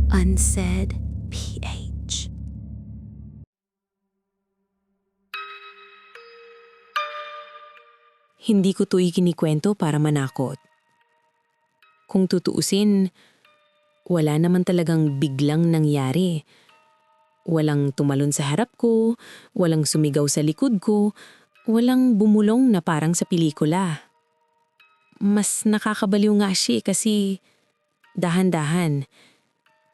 Unsaid PH. Hindi ko 'to ikinikwento para manakot. Kung tutuusin, wala naman talagang biglang nangyari. Walang tumalon sa harap ko, walang sumigaw sa likod ko, walang bumulong na parang sa pelikula. Mas nakakabaliw nga siya kasi dahan-dahan.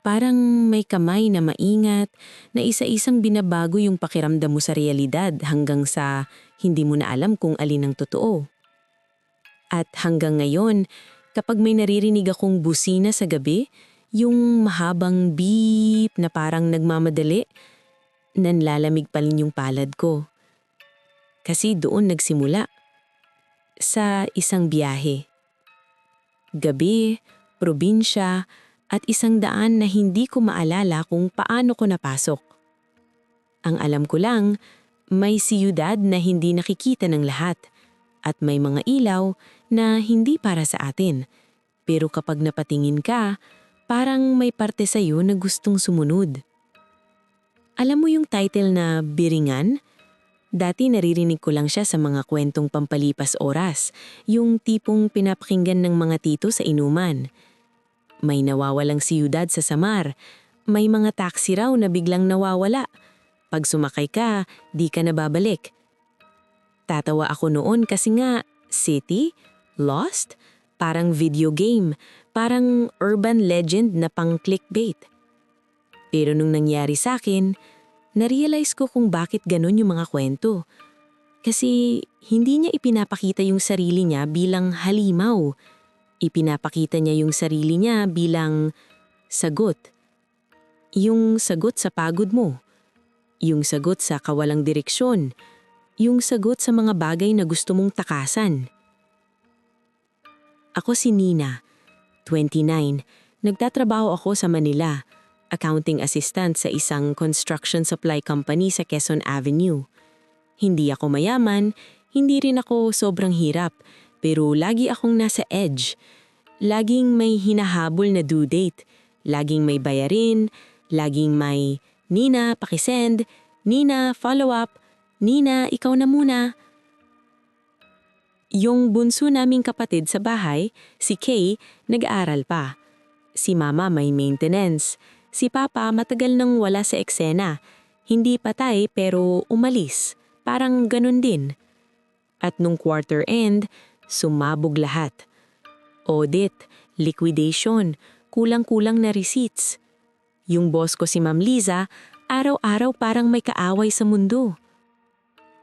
Parang may kamay na maingat na isa-isang binabago yung pakiramdam mo sa realidad hanggang sa hindi mo na alam kung alin ang totoo. At hanggang ngayon, kapag may naririnig akong busina sa gabi, yung mahabang beep na parang nagmamadali, nanlalamig pa rin yung palad ko. Kasi doon nagsimula. Sa isang biyahe. Gabi, probinsya, at isang daan na hindi ko maalala kung paano ko napasok. Ang alam ko lang, may siyudad na hindi nakikita ng lahat at may mga ilaw na hindi para sa atin. Pero kapag napatingin ka, parang may parte sa'yo na gustong sumunod. Alam mo yung title na Biringan? Dati naririnig ko lang siya sa mga kwentong pampalipas oras, yung tipong pinapakinggan ng mga tito sa inuman. May nawawalang siyudad sa Samar, may mga taxi raw na biglang nawawala. Pag sumakay ka, di ka nababalik. Tatawa ako noon kasi nga, city? Lost? Parang video game, parang urban legend na pang clickbait. Pero nung nangyari sa akin, na-realize ko kung bakit ganun yung mga kwento. Kasi hindi niya ipinapakita yung sarili niya bilang halimaw. Ipinapakita niya yung sarili niya bilang sagot. Yung sagot sa pagod mo. Yung sagot sa kawalang direksyon. Yung sagot sa mga bagay na gusto mong takasan. Ako si Nina, 29. Nagtatrabaho ako sa Manila. Accounting assistant sa isang construction supply company sa Quezon Avenue. Hindi ako mayaman, hindi rin ako sobrang hirap, pero lagi akong nasa edge. Laging may hinahabol na due date, laging may bayarin, laging may, Nina, pakisend, Nina, follow up, Nina, ikaw na muna. Yung bunso naming kapatid sa bahay, si Kay, nag-aaral pa. Si Mama may maintenance. Si Papa matagal nang wala sa eksena. Hindi patay pero umalis. Parang ganun din. At nung quarter end, sumabog lahat. Audit, liquidation, kulang-kulang na receipts. Yung boss ko si Ma'am Liza, araw-araw parang may kaaway sa mundo.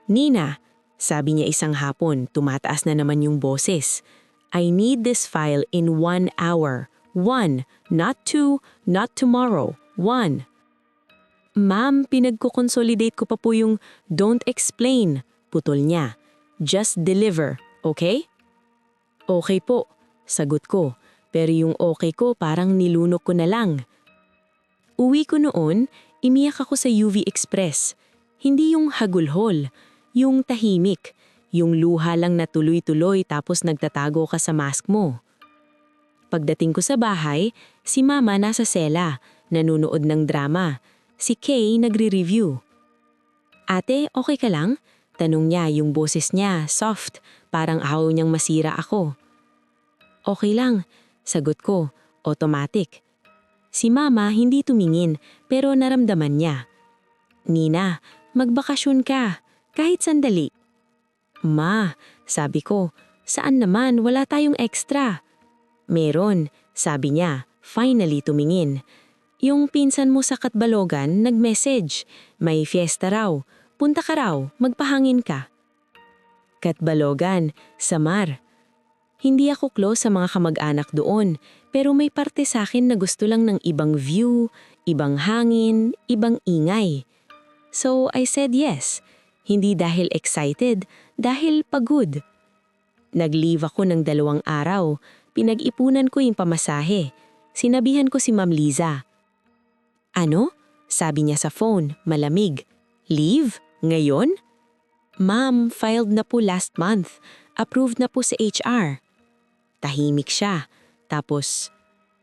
Nina, sabi niya isang hapon, tumataas na naman yung boses. I need this file in 1 hour. 1, not 2, not tomorrow. 1. Ma'am, pinagko-consolidate ko pa po yung don't explain. Putol niya. Just deliver, okay? Okay po, sagot ko. Pero yung okay ko parang nilunok ko na lang. Uwi ko noon, imiyak ako sa UV Express. Hindi yung hagulhol, yung tahimik. Yung luha lang na tuloy-tuloy tapos nagtatago ka sa mask mo. Pagdating ko sa bahay, si Mama nasa sela, nanunood ng drama. Si Kay nagre-review. Ate, okay ka lang? Tanong niya, yung boses niya, soft, parang ayaw niyang masira ako. Okay lang, sagot ko, automatic. Si Mama hindi tumingin, pero naramdaman niya. Nina, magbakasyon ka, kahit sandali. Ma, sabi ko, saan naman, wala tayong extra. Meron, sabi niya, finally tumingin. Yung pinsan mo sa Katbalogan nag-message, may fiesta raw, punta ka raw, magpahangin ka. Katbalogan, Samar. Hindi ako close sa mga kamag-anak doon, pero may parte sa akin na gusto lang ng ibang view, ibang hangin, ibang ingay. So I said yes, hindi dahil excited, dahil pagod. Nag-leave ako ng 2 araw. Pinag-ipunan ko yung pamasahe. Sinabihan ko si Ma'am Liza. Ano? Sabi niya sa phone, malamig. Leave? Ngayon? Ma'am, filed na po last month. Approved na po sa HR. Tahimik siya. Tapos,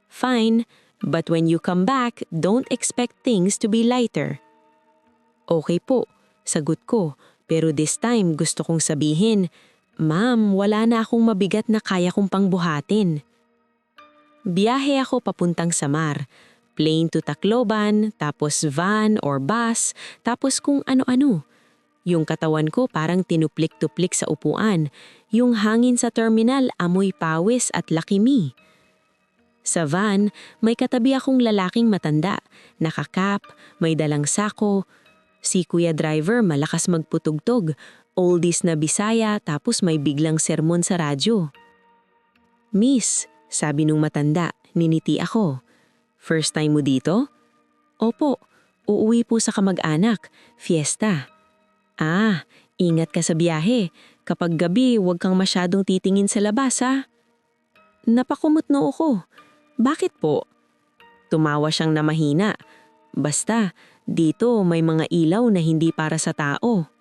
fine, But when you come back, don't expect things to be lighter. Okay po, sagot ko. Pero this time gusto kong sabihin, Ma'am, wala na akong mabigat na kaya kong pangbuhatin. Biyahe ako papuntang Samar. Plane to Tacloban, tapos van or bus, tapos kung ano-ano. Yung katawan ko parang tinuplik-tuplik sa upuan. Yung hangin sa terminal amoy pawis at lakimi. Sa van, may katabi akong lalaking matanda, nakakap, may dalang sako. Si Kuya Driver malakas magputugtog, oldies na Bisaya tapos may biglang sermon sa radyo. Miss, sabi nung matanda, niniti ako. First time mo dito? Opo, uuwi po sa kamag-anak, fiesta. Ah, ingat ka sa biyahe. Kapag gabi, huwag kang masyadong titingin sa labas ha. Napakumutno ako. Bakit po? Tumawa siyang na mahina. Basta, dito may mga ilaw na hindi para sa tao.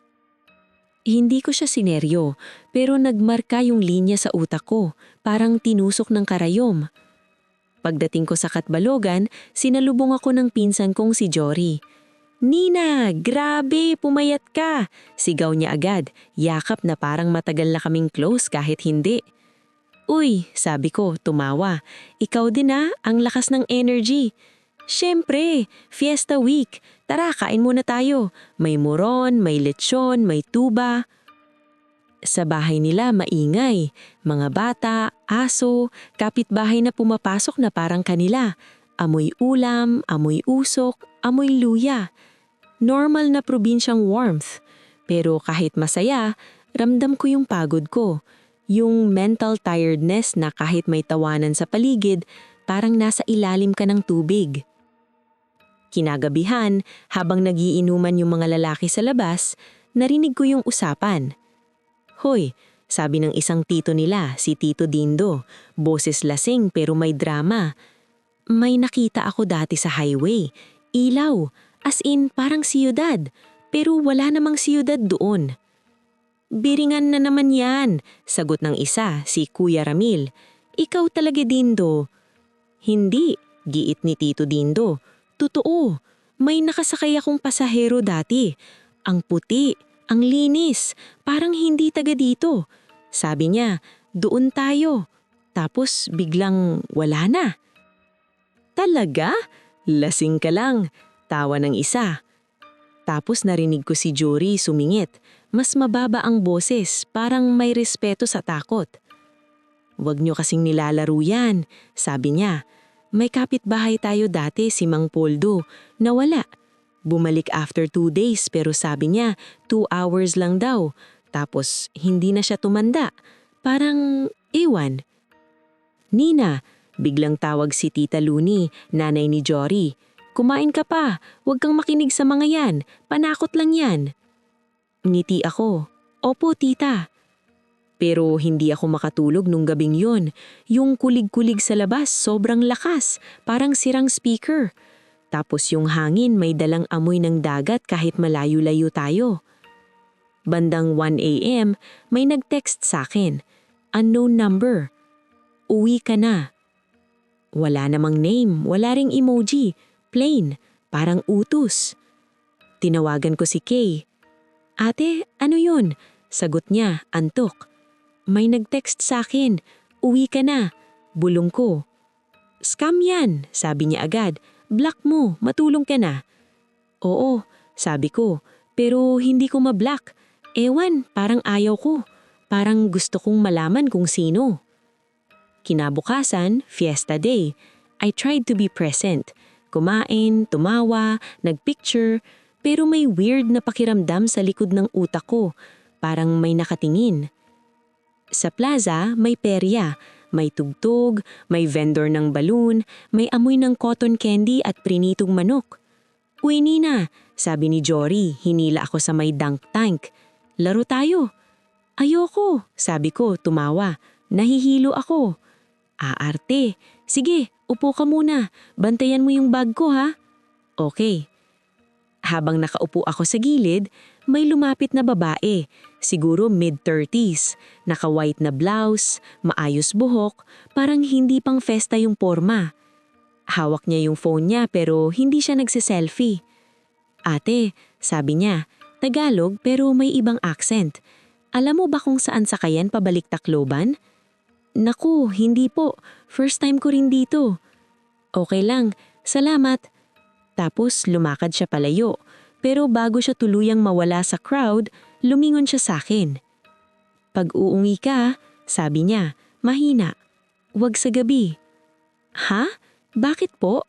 Hindi ko siya sineryo, pero nagmarka yung linya sa utak ko, parang tinusok ng karayom. Pagdating ko sa Katbalogan, sinalubong ako ng pinsan kong si Jory. Nina, grabe, pumayat ka! Sigaw niya agad, yakap na parang matagal na kaming close kahit hindi. Uy, sabi ko, tumawa. Ikaw din ang lakas ng energy. Siyempre, Fiesta Week. Tara, kain muna tayo. May muron, may lechon, may tuba. Sa bahay nila maingay. Mga bata, aso, kapitbahay na pumapasok na parang kanila. Amoy ulam, amoy usok, amoy luya. Normal na probinsyang warmth. Pero kahit masaya, ramdam ko yung pagod ko. Yung mental tiredness na kahit may tawanan sa paligid, parang nasa ilalim ka ng tubig. Kinagabihan, habang nagiinuman yung mga lalaki sa labas, narinig ko yung usapan. Hoy, sabi ng isang tito nila, si Tito Dindo, boses lasing pero may drama. May nakita ako dati sa highway, ilaw, as in parang siyudad, pero wala namang siyudad doon. Biringan na naman yan, sagot ng isa, si Kuya Ramil. Ikaw talaga Dindo. Hindi, giit ni Tito Dindo. Totoo, may nakasakay akong pasahero dati. Ang puti, ang linis, parang hindi taga dito. Sabi niya, doon tayo. Tapos biglang wala na. Talaga? Lasing ka lang, tawa ng isa. Tapos narinig ko si Jory sumingit. Mas mababa ang boses, parang may respeto sa takot. Huwag niyo kasing nilalaro yan, sabi niya. May kapitbahay tayo dati si Mang Poldo, nawala. Bumalik after 2 days pero sabi niya 2 hours lang daw. Tapos hindi na siya tumanda. Parang iwan. Nina, biglang tawag si Tita Luni, nanay ni Jory. Kumain ka pa, huwag kang makinig sa mga yan, panakot lang yan. Ngiti ako. Opo tita. Pero hindi ako makatulog nung gabing yun. Yung kulig-kulig sa labas sobrang lakas, parang sirang speaker. Tapos yung hangin may dalang amoy ng dagat kahit malayo-layo tayo. Bandang 1 a.m. may nag-text sa akin. Unknown number. Uwi ka na. Wala namang name, wala ring emoji. Plain, parang utos. Tinawagan ko si Kay. Ate, ano yun? Sagot niya, antok. May nag-text sa akin, uwi ka na. Bulong ko. Scam yan, sabi niya agad. Block mo, matulong ka na. Oo, sabi ko, pero hindi ko ma-block. Ewan, parang ayaw ko. Parang gusto kong malaman kung sino. Kinabukasan, Fiesta Day. I tried to be present. Kumain, tumawa, nagpicture, pero may weird na pakiramdam sa likod ng utak ko. Parang may nakatingin. Sa plaza, may perya, may tugtog, may vendor ng balloon, may amoy ng cotton candy at prinitong manok. Uy Nina, sabi ni Jory, hinila ako sa may dunk tank. Laro tayo. Ayoko, sabi ko, tumawa. Nahihilo ako. Aarte. Sige, upo ka muna. Bantayan mo yung bag ko ha. Okay. Habang nakaupo ako sa gilid, may lumapit na babae, siguro mid-30s, naka-white na blouse, maayos buhok, parang hindi pang festa yung porma. Hawak niya yung phone niya pero hindi siya nagsiselfie. Ate, sabi niya, Tagalog pero may ibang accent. Alam mo ba kung saan sakayan pabalik Tacloban? Naku, hindi po. First time ko rin dito. Okay lang, salamat. Tapos lumakad siya palayo. Pero bago siya tuluyang mawala sa crowd, lumingon siya sa akin. Pag uungi ka, sabi niya, mahina. Huwag sa gabi. Ha? Bakit po?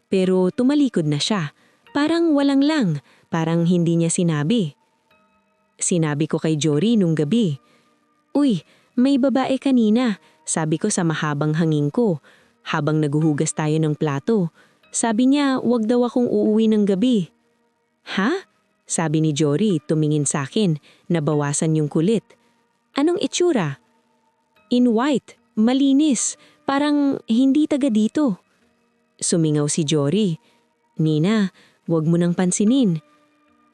Pero tumalikod na siya. Parang walang lang. Parang hindi niya sinabi. Sinabi ko kay Jory nung gabi. Uy, may babae kanina. Sabi ko sa mahabang hangin ko. Habang naguhugas tayo ng plato. Sabi niya, wag daw akong uuwi ng gabi. Ha? Sabi ni Jory, tumingin sa akin, nabawasan yung kulit. Anong itsura? In white, malinis, parang hindi taga dito. Sumingaw si Jory. Nina, wag mo nang pansinin.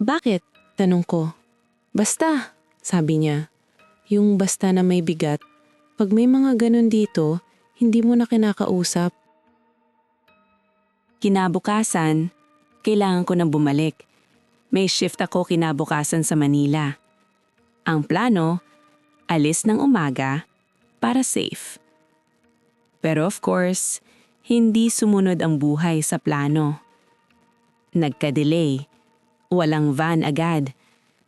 Bakit? Tanong ko. Basta, sabi niya. Yung basta na may bigat. Pag may mga ganun dito, hindi mo na kinakausap. Kinabukasan, kailangan ko nang bumalik. May shift ako kinabukasan sa Manila. Ang plano, alis ng umaga para safe. Pero of course, hindi sumunod ang buhay sa plano. Nagka-delay, walang van agad,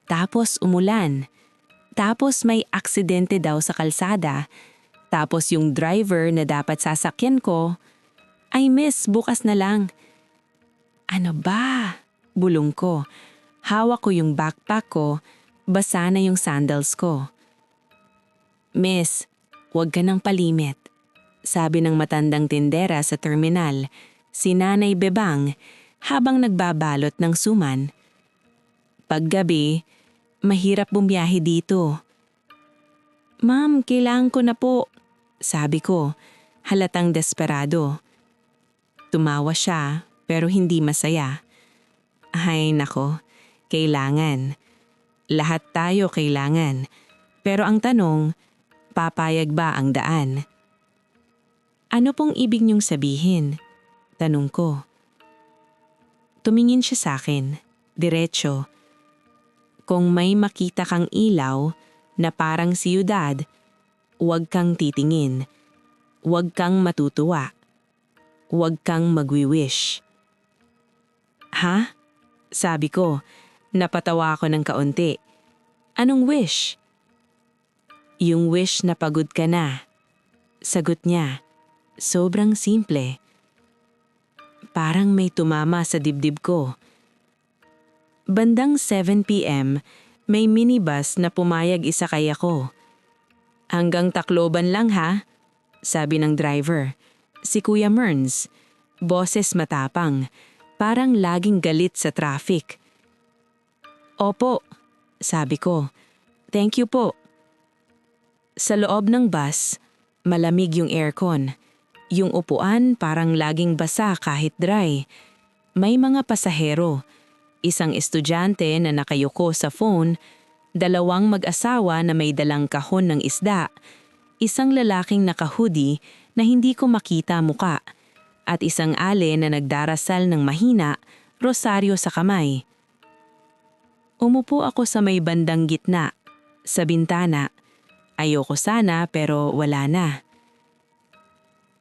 tapos umulan, tapos may aksidente daw sa kalsada, tapos yung driver na dapat sasakyan ko, ay miss, bukas na lang. Ano ba? Bulong ko. Hawak ko yung backpack ko, basa na yung sandals ko. Miss, huwag ka nang palimit. Sabi ng matandang tindera sa terminal, si Nanay Bebang, habang nagbabalot ng suman. Paggabi, mahirap bumiyahe dito. Ma'am, kailangan ko na po, sabi ko, halatang desperado. Tumawa siya, pero hindi masaya. Ay nako. Kailangan. Lahat tayo kailangan. Pero ang tanong, papayag ba ang daan? Ano pong ibig niyong sabihin? Tanong ko. Tumingin siya sa akin, diretso. Kung may makita kang ilaw na parang siyudad, huwag kang titingin. Huwag kang matutuwa. Huwag kang magwi-wish. Ha? Sabi ko. Napatawa ako ng kaunti. Anong wish? Yung wish na pagod ka na. Sagot niya. Sobrang simple. Parang may tumama sa dibdib ko. Bandang 7 p.m., may minibus na pumayag isakay ako. Hanggang Tacloban lang ha, sabi ng driver. Si Kuya Merns. Boses matapang. Parang laging galit sa traffic. Opo, sabi ko. Thank you po. Sa loob ng bus, malamig yung aircon. Yung upuan parang laging basa kahit dry. May mga pasahero, isang estudyante na nakayuko sa phone, dalawang mag-asawa na may dalang kahon ng isda, isang lalaking naka-hoodie na hindi ko makita muka, at isang ale na nagdarasal ng mahina, rosaryo sa kamay. Umupo ako sa may bandang gitna, sa bintana. Ayoko sana pero wala na.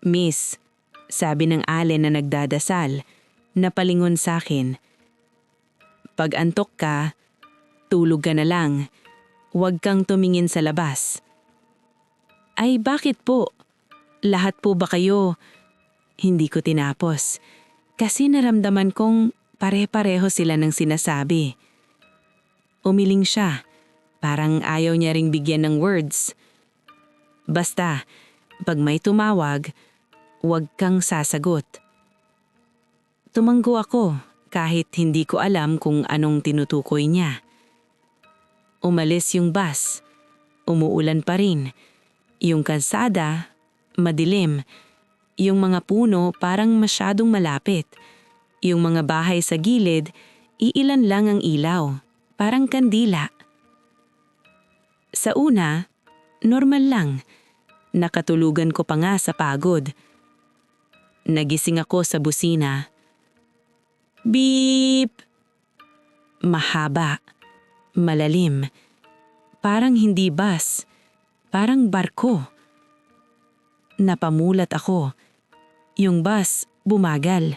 Miss, sabi ng ale na nagdadasal, napalingon sa akin. Pag antok ka, tulog ka na lang. Huwag kang tumingin sa labas. Ay bakit po? Lahat po ba kayo? Hindi ko tinapos. Kasi naramdaman kong pare-pareho sila ng sinasabi. Umiling siya. Parang ayaw niya ring bigyan ng words. Basta, pag may tumawag, huwag kang sasagot. Tumanggo ako kahit hindi ko alam kung anong tinutukoy niya. Umalis yung bus. Umuulan pa rin. Yung kalsada, madilim. Yung mga puno parang masyadong malapit. Yung mga bahay sa gilid, iilan lang ang ilaw. Parang kandila. Sa una, normal lang. Nakatulugan ko pa nga sa pagod. Nagising ako sa busina. Beep! Mahaba. Malalim. Parang hindi bus. Parang barko. Napamulat ako. Yung bus, bumagal.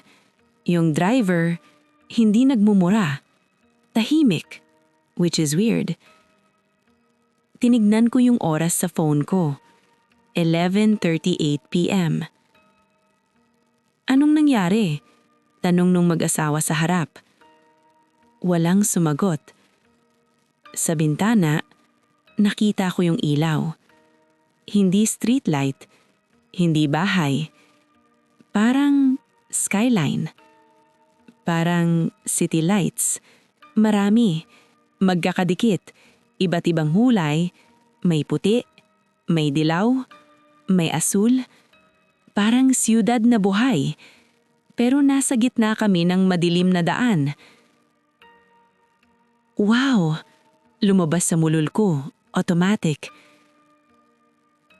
Yung driver, hindi nagmumura. Tahimik. Which is weird. Tinignan ko yung oras sa phone ko. 11:38 p.m. Anong nangyari? Tanong nung mag-asawa sa harap. Walang sumagot. Sa bintana, nakita ko yung ilaw. Hindi streetlight, hindi bahay. Parang skyline. Parang city lights. Marami. Magkakadikit. Iba't ibang hulay. May puti. May dilaw. May asul. Parang siyudad na buhay. Pero nasa gitna kami ng madilim na daan. Wow! Lumabas sa mulol ko. Automatic.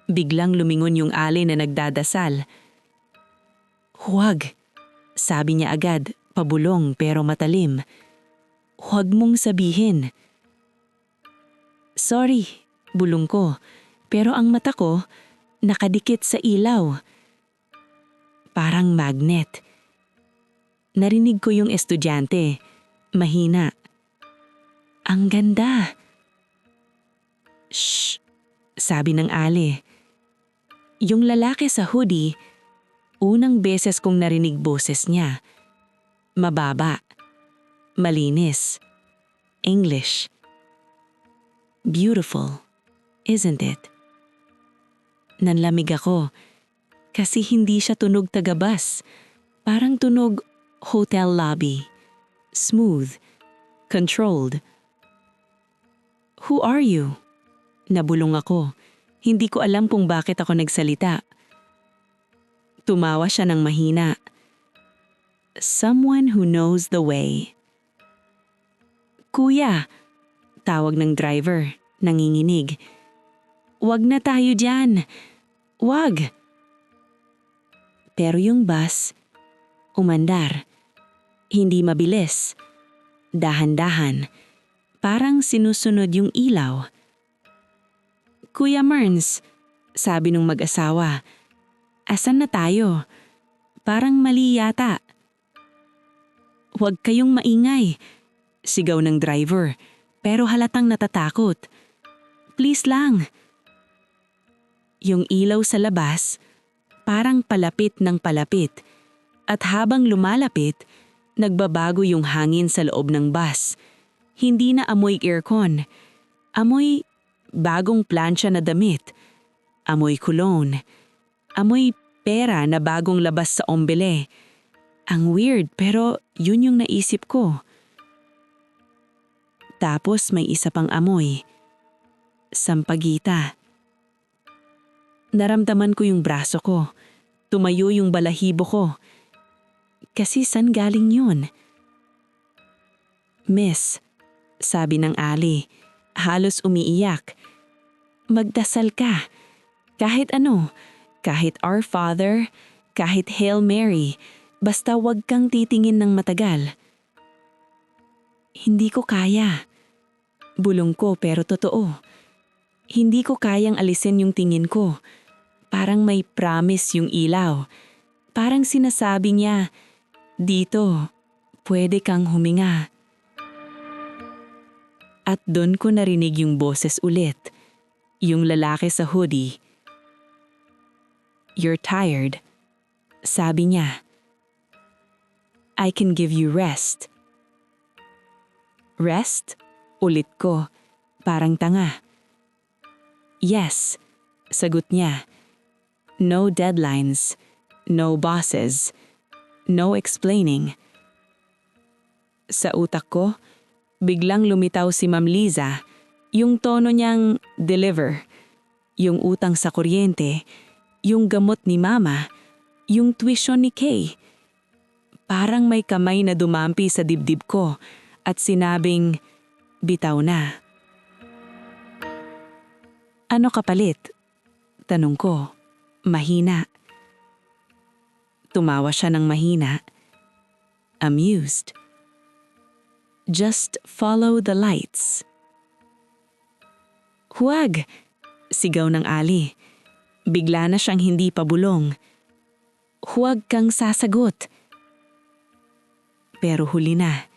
Biglang lumingon yung Ali na nagdadasal. Huwag, sabi niya agad, pabulong pero matalim. Huwag mong sabihin. Sorry, bulong ko, pero ang mata ko nakadikit sa ilaw. Parang magnet. Narinig ko yung estudyante, mahina. Ang ganda. Shh, sabi ng Ali. Yung lalaki sa hoodie, unang beses kong narinig boses niya. Mababa. Malinis. English. Beautiful, isn't it? Nanlamig ako kasi hindi siya tunog taga-bus. Parang tunog hotel lobby. Smooth. Controlled. Who are you? Nabulong ako. Hindi ko alam kung bakit ako nagsalita. Tumawa siya ng mahina. Someone who knows the way. Kuya, tawag ng driver, nanginginig. Wag na tayo dyan. Wag. Pero yung bus, umandar. Hindi mabilis. Dahan-dahan. Parang sinusunod yung ilaw. Kuya Merns, sabi nung mag-asawa, asan na tayo? Parang mali yata. Huwag kayong maingay, sigaw ng driver, pero halatang natatakot. Please lang. Yung ilaw sa labas, parang palapit ng palapit, at habang lumalapit, nagbabago yung hangin sa loob ng bus. Hindi na amoy aircon, amoy bagong plancha na damit, amoy cologne, amoy pera na bagong labas sa ombele. Ang weird pero yun yung naisip ko. Tapos may isa pang amoy. Sampagita. Naramdaman ko yung braso ko. Tumayo yung balahibo ko. Kasi saan galing yun? Miss, sabi ng Ali, halos umiiyak. Magdasal ka. Kahit ano, kahit Our Father, kahit Hail Mary, basta wag kang titingin ng matagal. Hindi ko kaya. Bulong ko pero totoo. Hindi ko kayang alisin yung tingin ko. Parang may promise yung ilaw. Parang sinasabi niya, dito, pwede kang huminga. At doon ko narinig yung boses ulit. Yung lalaki sa hoodie. You're tired. Sabi niya. I can give you rest. Rest? Ulit ko. Parang tanga. Yes, sagot niya. No deadlines. No bosses. No explaining. Sa utak ko, biglang lumitaw si Ma'am Liza, yung tono niyang deliver, yung utang sa kuryente, yung gamot ni Mama, yung tuition ni Kay. Parang may kamay na dumampi sa dibdib ko at sinabing, bitaw na. Ano kapalit? Tanong ko, mahina. Tumawa siya ng mahina. Amused. Just follow the lights. Huwag! Sigaw ng Ali. Bigla na siyang hindi pabulong. Huwag kang sasagot. Pero huli na.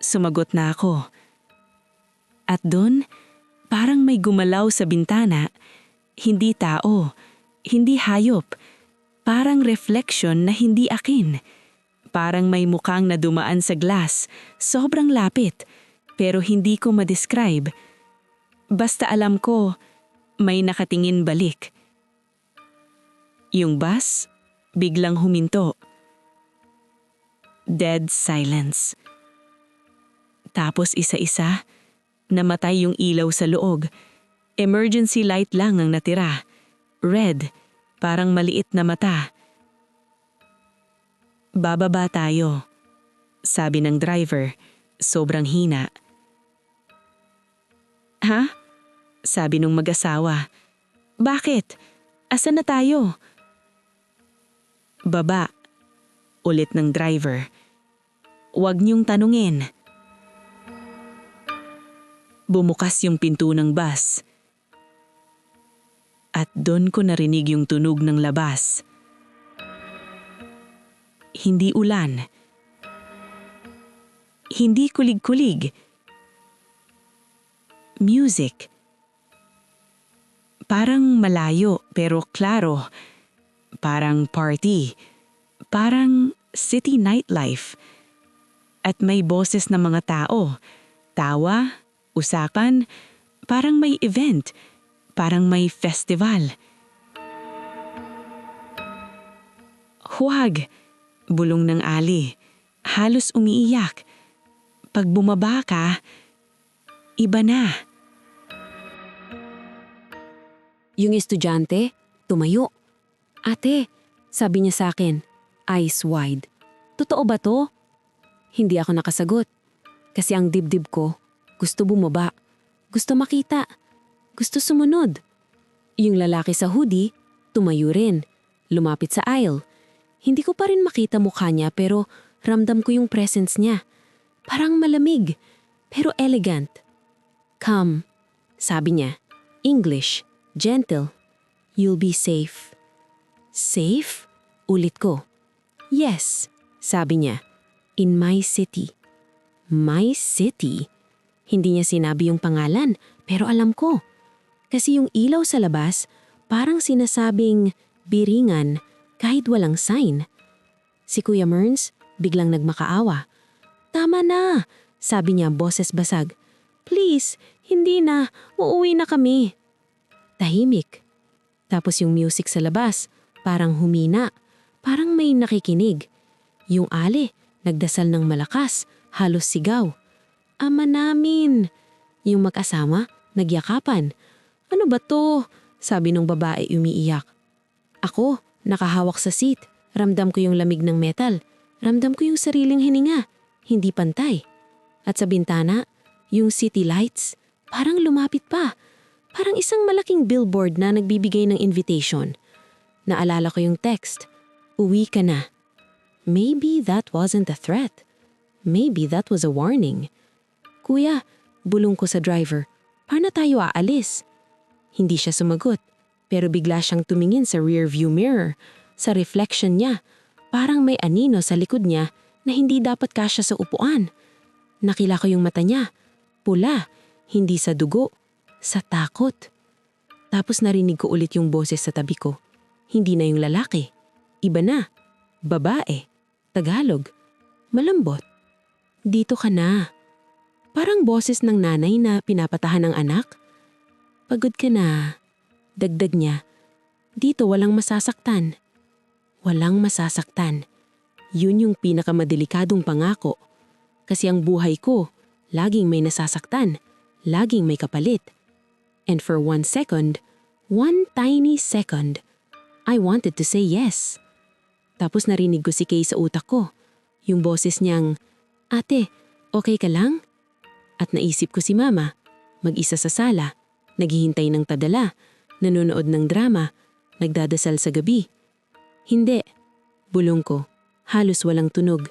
Sumagot na ako. At doon, parang may gumalaw sa bintana. Hindi tao, hindi hayop. Parang reflection na hindi akin. Parang may mukhang nadumaan sa glass, sobrang lapit, pero hindi ko ma-describe. Basta alam ko, may nakatingin balik. Yung bus, biglang huminto. Dead silence. Tapos isa-isa, namatay yung ilaw sa loob. Emergency light lang ang natira. Red, parang maliit na mata. Bababa tayo, sabi ng driver, sobrang hina. Ha? Sabi nung mag-asawa. Bakit? Asan na tayo? Baba, ulit ng driver. Huwag niyong tanungin. Bumukas yung pinto ng bus. At doon ko narinig yung tunog ng labas. Hindi ulan. Hindi kulig-kulig. Music. Parang malayo pero klaro. Parang party. Parang city nightlife. At may boses ng mga tao. Tawa, usapan, parang may event. Parang may festival. Huwag! Bulong ng Ali. Halos umiiyak. Pag bumaba ka, iba na. Yung estudyante, tumayo. Ate, sabi niya sa akin, eyes wide. Totoo ba to? Hindi ako nakasagot. Kasi ang dibdib ko, gusto bumaba. Gusto makita. Gusto sumunod. Yung lalaki sa hoodie, tumayo rin. Lumapit sa aisle. Hindi ko pa rin makita mukha niya pero ramdam ko yung presence niya. Parang malamig, pero elegant. Come, sabi niya. English, gentle. You'll be safe. Safe? Ulit ko. Yes, sabi niya. In my city. My city? Hindi niya sinabi yung pangalan, pero alam ko. Kasi yung ilaw sa labas, parang sinasabing biringan kahit walang sign. Si Kuya Merns biglang nagmakaawa. Tama na, sabi niya boses basag. Please, hindi na, uuwi na kami. Tahimik. Tapos yung music sa labas, parang humina. Parang may nakikinig. Yung Ali, nagdasal ng malakas, halos sigaw. Ama namin. Yung mag-asama, nagyakapan. Ano ba to? Sabi nung babae umiiyak. Ako, nakahawak sa seat. Ramdam ko yung lamig ng metal. Ramdam ko yung sariling hininga. Hindi pantay. At sa bintana, yung city lights, parang lumapit pa. Parang isang malaking billboard na nagbibigay ng invitation. Naalala ko yung text. Uwi ka na. Maybe that wasn't a threat. Maybe that was a warning. Kuya, bulong ko sa driver. Paano tayo aalis? Hindi siya sumagot. Pero bigla siyang tumingin sa rearview mirror. Sa reflection niya, parang may anino sa likod niya na hindi dapat kasya sa upuan. Nakila ko yung mata niya. Pula, hindi sa dugo, sa takot. Tapos narinig ko ulit yung boses sa tabi ko. Hindi na yung lalaki. Iba na. Babae. Tagalog. Malambot. Dito ka na. Parang boses ng nanay na pinapatahan ng anak. Pagod ka na. Dagdag niya. Dito walang masasaktan. Walang masasaktan. Yun yung pinakamadelikadong pangako. Kasi ang buhay ko, laging may nasasaktan. Laging may kapalit. And for 1 second, 1 tiny second, I wanted to say yes. Tapos narinig ko si Kay sa utak ko. Yung boses niyang, Ate, okay ka lang? At naisip ko si Mama, mag-isa sa sala, naghihintay ng padala, nanonood ng drama, nagdadasal sa gabi. Hindi, Bulong ko, halos walang tunog.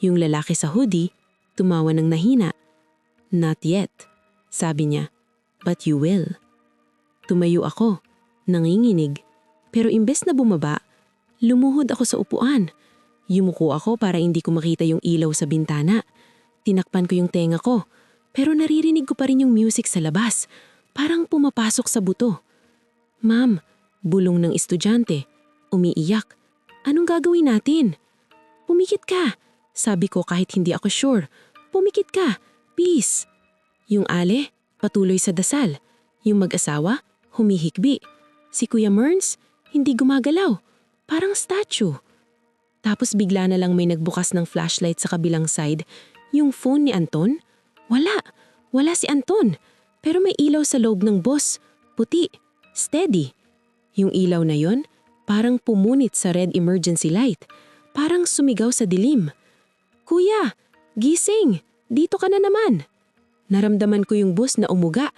Yung lalaki sa hoodie, tumawa ng nahina. Not yet, sabi niya. But you will. Tumayo ako, nanginginig. Pero imbes na bumaba, lumuhod ako sa upuan. Yumuko ako para hindi ko makita yung ilaw sa bintana. Tinakpan ko yung tenga ko, pero naririnig ko pa rin yung music sa labas. Parang pumapasok sa buto. Ma'am, bulong ng estudyante. Umiiyak. Anong gagawin natin? Pumikit ka, sabi ko kahit hindi ako sure. Pumikit ka, please. Yung ale, patuloy sa dasal. Yung mag-asawa, humihikbi. Si Kuya Merns, hindi gumagalaw. Parang statue. Tapos bigla na lang may nagbukas ng flashlight sa kabilang side. Yung phone ni Anton? Wala si Anton. Pero may ilaw sa loob ng bus. Puti, steady. Yung ilaw na yon, parang pumunit sa red emergency light. Parang sumigaw sa dilim. Kuya, gising! Dito ka na naman! Naramdaman ko yung bus na umuga.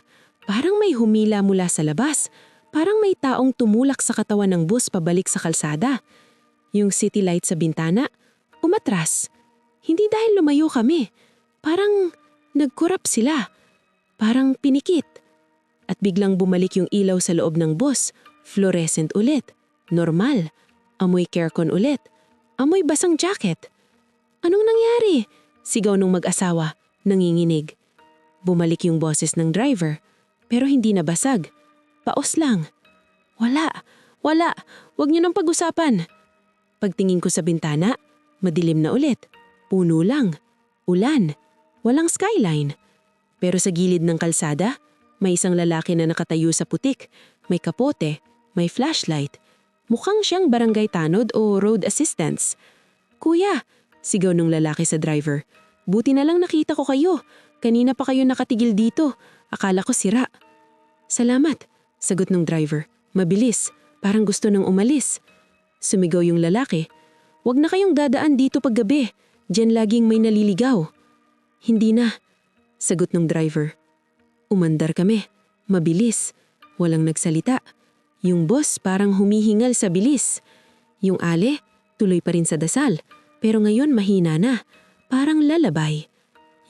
Parang may humila mula sa labas. Parang may taong tumulak sa katawan ng bus pabalik sa kalsada. Yung city light sa bintana, umatras. Hindi dahil lumayo kami. Parang nagkurap sila. Parang pinikit. At biglang bumalik yung ilaw sa loob ng bus. Fluorescent ulit. Normal. Amoy carecon ulit. Amoy basang jacket. Anong nangyari? Sigaw nung mag-asawa, nanginginig. Bumalik yung boses ng driver. Pero hindi na basag. Paos lang. Wala. Huwag niyo nang pag-usapan. Pagtingin ko sa bintana, madilim na ulit. Puno lang. Ulan. Walang skyline. Pero sa gilid ng kalsada, may isang lalaki na nakatayo sa putik. May kapote. May flashlight. Mukhang siyang barangay tanod o road assistance. Kuya, sigaw ng lalaki sa driver. Buti na lang nakita ko kayo. Kanina pa kayo nakatigil dito. Akala ko sira. Salamat, sagot ng driver. Mabilis, parang gusto nang umalis. Sumigaw yung lalaki. Huwag na kayong dadaan dito paggabi. Diyan laging may naliligaw. Hindi na, sagot ng driver. Umandar kami. Mabilis. Walang nagsalita. Yung boss parang humihingal sa bilis. Yung ale, tuloy pa rin sa dasal. Pero ngayon mahina na. Parang lalabay.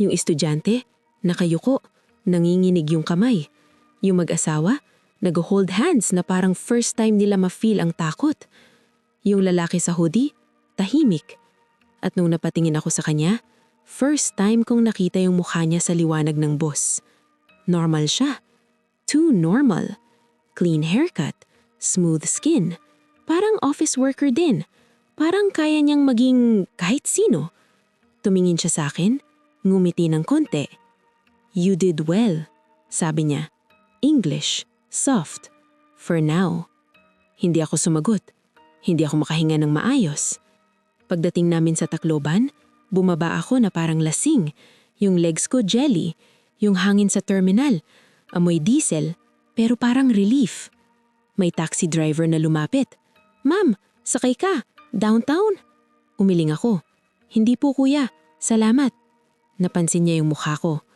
Yung estudyante, nakayuko. Nanginginig yung kamay. Yung mag-asawa, nag-hold hands na parang first time nila ma-feel ang takot. Yung lalaki sa hoodie, tahimik. At nung napatingin ako sa kanya, first time kong nakita yung mukha niya sa liwanag ng bus. Normal siya. Too normal. Clean haircut. Smooth skin. Parang office worker din. Parang kaya niyang maging kahit sino. Tumingin siya sa akin, ngumiti ng konti. You did well, sabi niya. English, soft. For now. Hindi ako sumagot. Hindi ako makahinga ng maayos. Pagdating namin sa Tacloban, bumaba ako na parang lasing. Yung legs ko jelly. Yung hangin sa terminal. Amoy diesel, pero parang relief. May taxi driver na lumapit. Ma'am, sakay ka. Downtown? Umiling ako. Hindi po kuya. Salamat. Napansin niya yung mukha ko.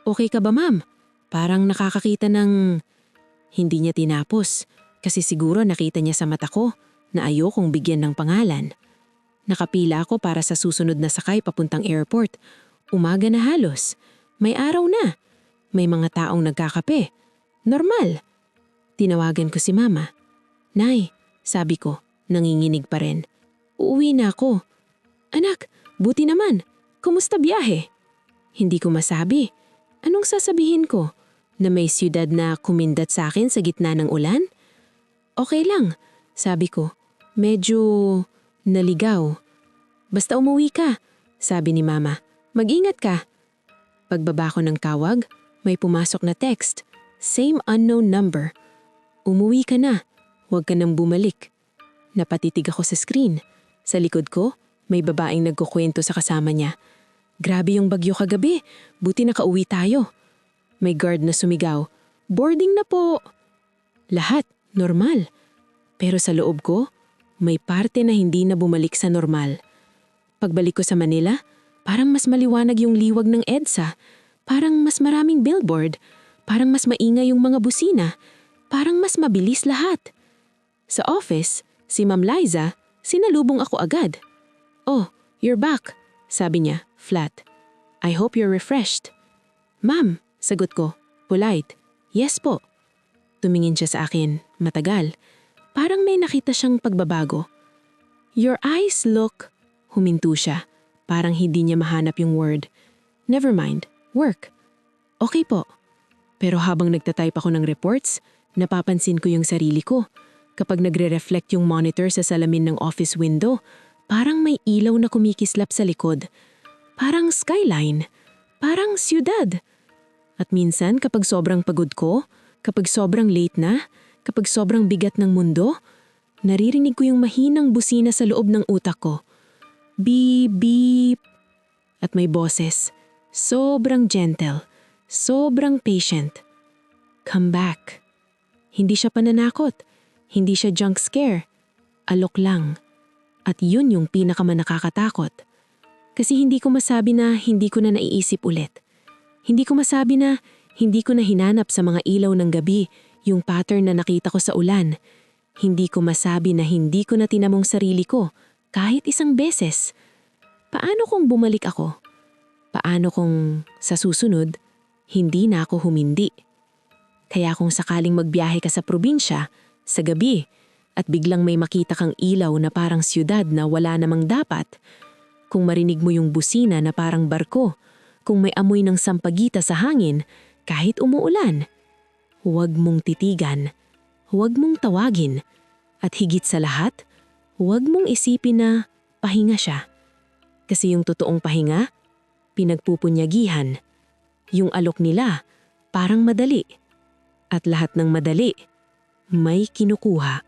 Okay ka ba ma'am? Parang nakakakita ng... Hindi niya tinapos. Kasi siguro nakita niya sa mata ko na ayokong bigyan ng pangalan. Nakapila ako para sa susunod na sakay papuntang airport. Umaga na halos. May araw na. May mga taong nagkakape. Normal. Tinawagan ko si mama. Nay, sabi ko, nanginginig pa rin. Uuwi na ako. Anak, buti naman. Kumusta biyahe? Hindi ko masabi. Anong sasabihin ko? Na may siyudad na kumindat sa akin sa gitna ng ulan? Okay lang, sabi ko. Medyo naligaw. Basta umuwi ka, sabi ni mama. Mag-ingat ka. Pagbaba ko ng tawag, may pumasok na text. Same unknown number. Umuwi ka na. Huwag ka nang bumalik. Napatitig ako sa screen. Sa likod ko, may babaeng nagkukwento sa kasama niya. Grabe yung bagyo kagabi. Buti nakauwi tayo. May guard na sumigaw. Boarding na po. Lahat, normal. Pero sa loob ko, may parte na hindi na bumalik sa normal. Pagbalik ko sa Manila, parang mas maliwanag yung liwag ng EDSA. Parang mas maraming billboard. Parang mas maingay yung mga busina. Parang mas mabilis lahat. Sa office, si Ma'am Liza, Sinalubong ako agad. "Oh, you're back," sabi niya, flat. "I hope you're refreshed." "Ma'am," sagot ko, polite. "Yes po." Tumingin siya sa akin, matagal. Parang may nakita siyang pagbabago. "Your eyes look..." Huminto siya. Parang hindi niya mahanap yung word. "Never mind, work." "Okay po." Pero habang nagtatype ako ng reports, napapansin ko yung sarili ko. Kapag nagre-reflect yung monitor sa salamin ng office window, parang may ilaw na kumikislap sa likod. Parang skyline. Parang siyudad. At minsan kapag sobrang pagod ko, kapag sobrang late na, kapag sobrang bigat ng mundo, naririnig ko yung mahinang busina sa loob ng utak ko. Beep, beep. At may boses. Sobrang gentle. Sobrang patient. "Come back." Hindi siya pananakot. Hindi siya junk scare. Alok lang. At yun yung pinakamanakakatakot. Kasi hindi ko masabi na hindi ko na naiisip ulit. Hindi ko masabi na hindi ko na hinanap sa mga ilaw ng gabi yung pattern na nakita ko sa ulan. Hindi ko masabi na hindi ko na tinamong sarili ko kahit isang beses. Paano kung bumalik ako? Paano kung sa susunod, hindi na ako humindi? Kaya kung sakaling magbiyahe ka sa probinsya, sa gabi, at biglang may makita kang ilaw na parang siyudad na wala namang dapat, kung marinig mo yung busina na parang barko, kung may amoy ng sampagita sa hangin, kahit umuulan, huwag mong titigan, huwag mong tawagin, at higit sa lahat, huwag mong isipin na pahinga siya. Kasi yung totoong pahinga, pinagpupunyagihan. Yung alok nila, parang madali. At lahat ng madali, may kinukuha.